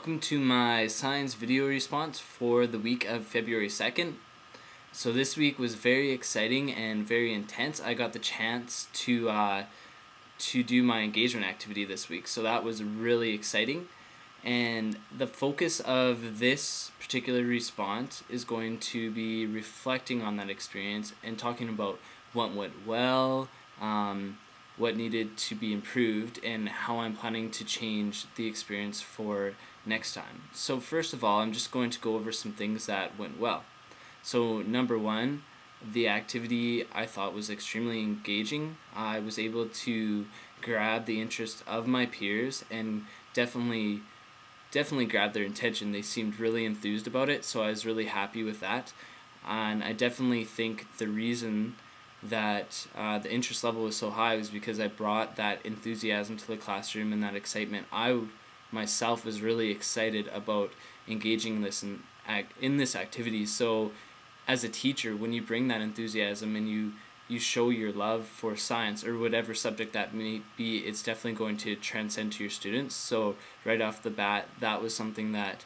welcome to my science video response for the week of February 2nd. So this week was very exciting and very intense. I got the chance to do my engagement activity this week, so that was really exciting. And the focus of this particular response is going to be reflecting on that experience and talking about what went well, what needed to be improved, and how I'm planning to change the experience for next time. So first of all, I'm just going to go over some things that went well. So number one, the activity I thought was extremely engaging. I was able to grab the interest of my peers and definitely grabbed their attention. They seemed really enthused about it, so I was really happy with that. And I definitely think the reason that the interest level was so high was because I brought that enthusiasm to the classroom and that excitement. I myself was really excited about engaging in this activity. So as a teacher, when you bring that enthusiasm and you show your love for science or whatever subject that may be, it's definitely going to transcend to your students. So right off the bat, that was something that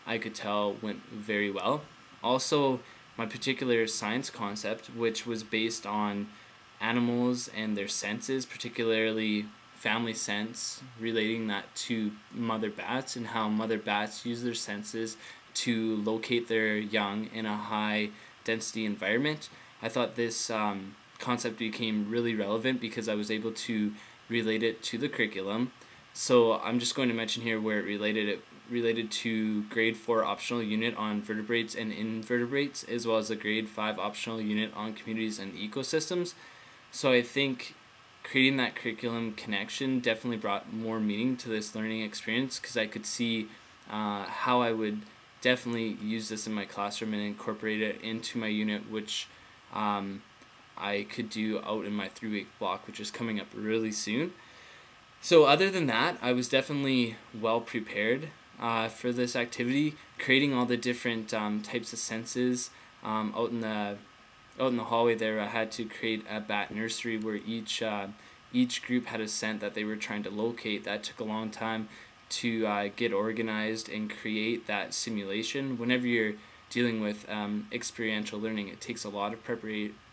I could tell went very well. Also, my particular science concept, which was based on animals and their senses, particularly family sense, relating that to mother bats and how mother bats use their senses to locate their young in a high density environment. I thought this concept became really relevant because I was able to relate it to the curriculum. So I'm just going to mention here where it related to grade 4 optional unit on vertebrates and invertebrates, as well as a grade 5 optional unit on communities and ecosystems. So I think creating that curriculum connection definitely brought more meaning to this learning experience, because I could see how I would definitely use this in my classroom and incorporate it into my unit, which I could do out in my 3-week block, which is coming up really soon. So other than that, I was definitely well prepared for this activity, creating all the different types of senses out in the hallway there. I had to create a bat nursery where each group had a scent that they were trying to locate. That took a long time to get organized and create that simulation. Whenever you're dealing with experiential learning, it takes a lot of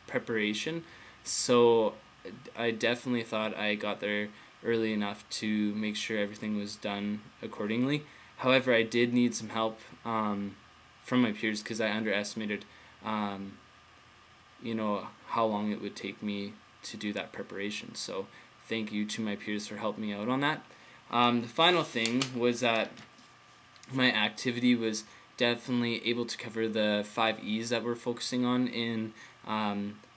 preparation. So I definitely thought I got there early enough to make sure everything was done accordingly. However, I did need some help from my peers because I underestimated how long it would take me to do that preparation. So thank you to my peers for helping me out on that. The final thing was that my activity was definitely able to cover the 5 E's that we're focusing on in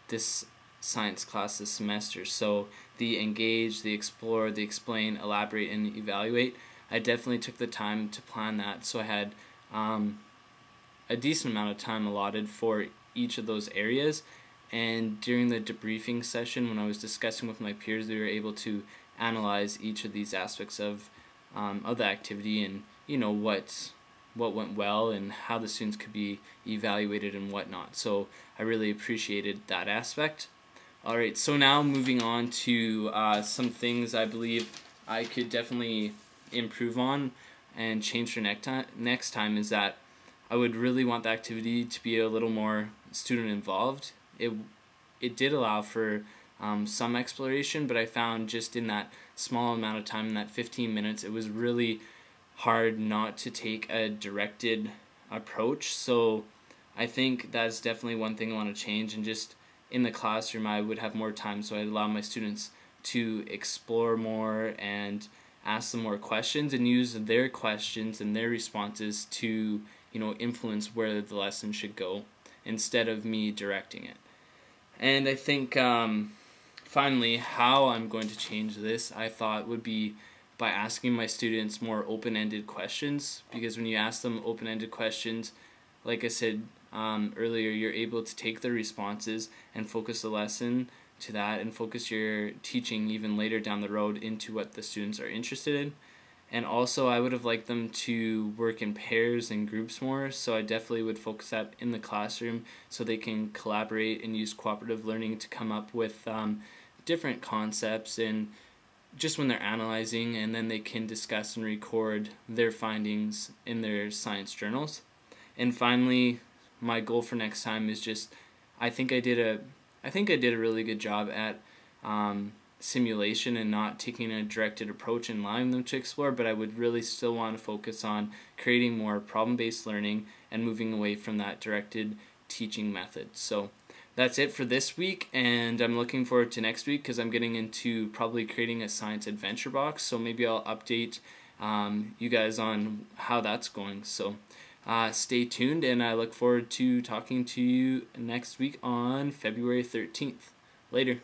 this science class this semester. So the engage, the explore, the explain, elaborate, and evaluate. I definitely took the time to plan that, so I had a decent amount of time allotted for each of those areas. And during the debriefing session, when I was discussing with my peers, we were able to analyze each of these aspects of the activity, and what went well and how the students could be evaluated and whatnot. So I really appreciated that aspect. Alright, so now moving on to some things I believe I could definitely improve on and change for next time is that I would really want the activity to be a little more student involved. It did allow for some exploration, but I found just in that small amount of time, in that 15 minutes, it was really hard not to take a directed approach. So I think that's definitely one thing I want to change, and just in the classroom I would have more time, so I'd allow my students to explore more and ask them more questions and use their questions and their responses to influence where the lesson should go instead of me directing it. And I think finally, how I'm going to change this, I thought, would be by asking my students more open-ended questions, because when you ask them open-ended questions, like I said earlier, you're able to take their responses and focus the lesson to that, and focus your teaching even later down the road into what the students are interested in. And also, I would have liked them to work in pairs and groups more, so I definitely would focus that in the classroom so they can collaborate and use cooperative learning to come up with different concepts and just when they're analyzing, and then they can discuss and record their findings in their science journals. And finally, my goal for next time is just, I think I did a really good job at simulation and not taking a directed approach and allowing them to explore, but I would really still want to focus on creating more problem-based learning and moving away from that directed teaching method. So that's it for this week, and I'm looking forward to next week because I'm getting into probably creating a science adventure box, so maybe I'll update you guys on how that's going. So stay tuned, and I look forward to talking to you next week on February 13th. Later.